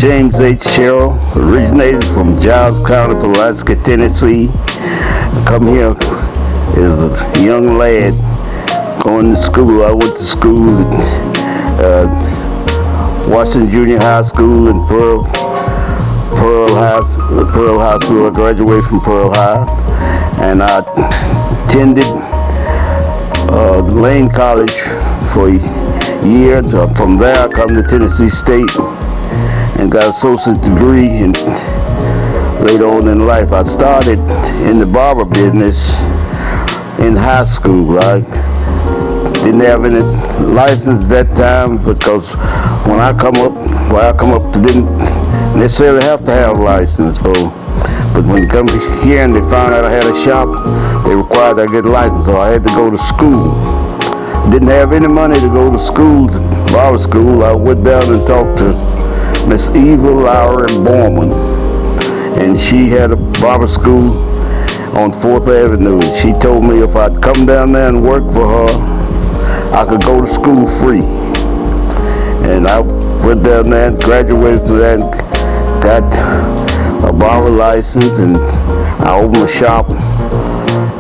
James H. Sherrill, originated from Giles County, Pulaski, Tennessee. I come here as a young lad going to school. I went to school at Washington Junior High School and Pearl High School. I graduated from Pearl High, and I attended Lane College for a year. From there, I come to Tennessee State and got an associate degree. And later on in life, I started in the barber business in high school. I didn't have any license that time because when I come up, they didn't necessarily have to have a license. But when you come here and they found out I had a shop, they required I get a license, so I had to go to school. Didn't have any money to go to school, barber school. I went down and talked to Miss Eva Lowry Borman, and she had a barber school on 4th Avenue. She told me if I'd come down there and work for her, I could go to school free. And I went down there and graduated from that and got a barber license, and I opened a shop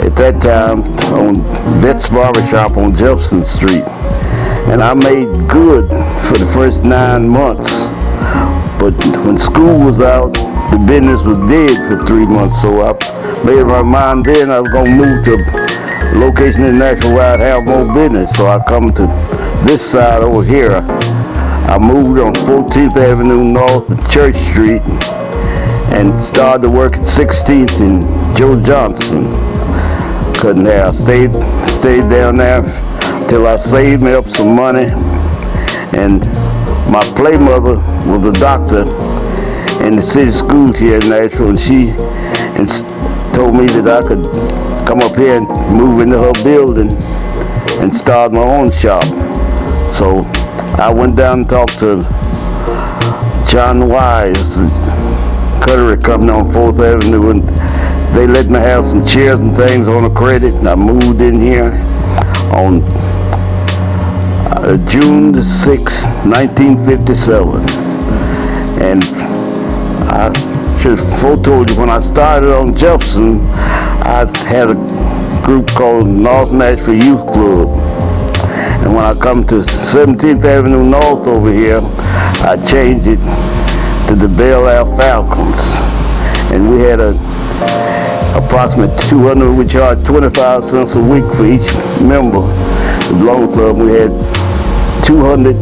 at that time on Vet's Barber Shop on Jefferson Street. And I made good for the first 9 months. But when school was out, the business was dead for 3 months. So I made up my mind then I was going to move to a location in Nashville where I'd have more business. So I come to this side over here. I moved on 14th Avenue North at Church Street and started to work at 16th in Joe Johnson. Couldn't have. Stayed down there till I saved me up some money. And my play mother was a doctor in the city school here in Nashville, and she told me that I could come up here and move into her building and start my own shop. So I went down and talked to John Wise, the cutlery company on 4th Avenue, and they let me have some chairs and things on a credit, and I moved in here on June the 6th, 1957. And I should have foretold you, when I started on Jefferson, I had a group called North Nashville Youth Club. And when I come to 17th Avenue North over here, I changed it to the Bel Air Falcons. And we had approximately 200, we charged 25 cents a week for each member. The Blown Club, we had 200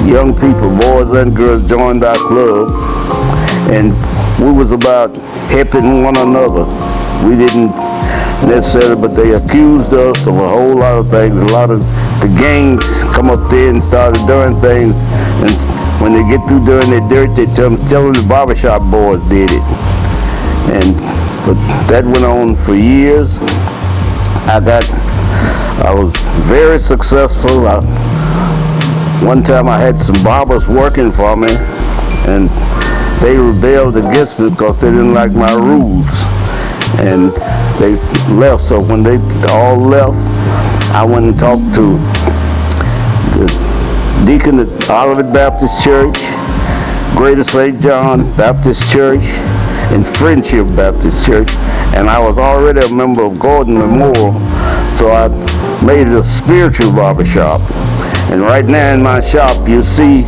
young people, boys and girls, joined our club, and we was about helping one another. We didn't necessarily, but they accused us of a whole lot of things. A lot of the gangs come up there and started doing things, and when they get through doing their dirt, they tell them the barbershop boys did it. But that went on for years. I was very successful. One time I had some barbers working for me, and they rebelled against me because they didn't like my rules, and they left. So when they all left, I went and talked to the deacon at Olivet Baptist Church, Greater St. John Baptist Church, and Friendship Baptist Church, and I was already a member of Gordon Memorial, so I made it a spiritual barbershop. And right now in my shop, you see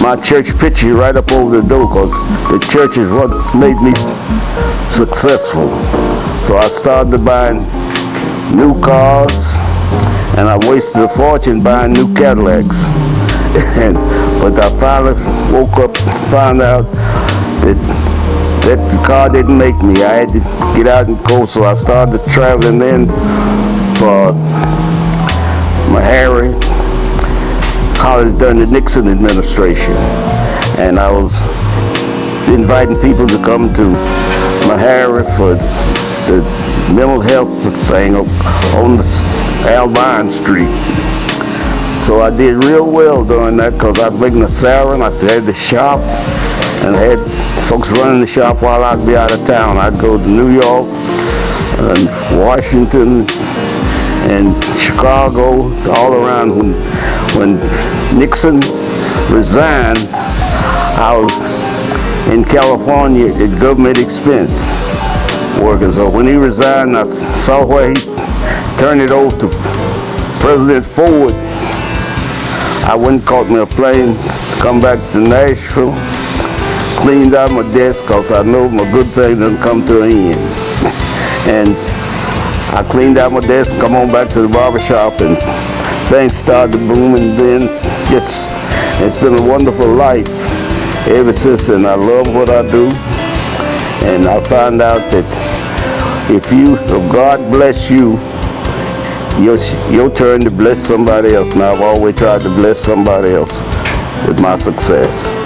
my church picture right up over the door, because the church is what made me successful. So I started buying new cars, and I wasted a fortune buying new Cadillacs. But I finally woke up and found out that the car didn't make me. I had to get out and go, so I started traveling then for Meharry College during the Nixon administration. And I was inviting people to come to Meharry for the mental health thing on the Albine Street. So I did real well doing that because I was making a salary, and I had the shop, and I had folks running the shop while I'd be out of town. I'd go to New York and Washington and Chicago, all around. When Nixon resigned, I was in California at government expense working. So when he resigned, I saw where he turned it over to President Ford. I went and caught me a plane, come back to Nashville, cleaned out my desk because I know my good thing doesn't come to an end. And I cleaned out my desk and come on back to the barber shop, and things started booming. Then it's been a wonderful life ever since then. I love what I do, and I found out that if God bless you, your turn to bless somebody else. And I've always tried to bless somebody else with my success.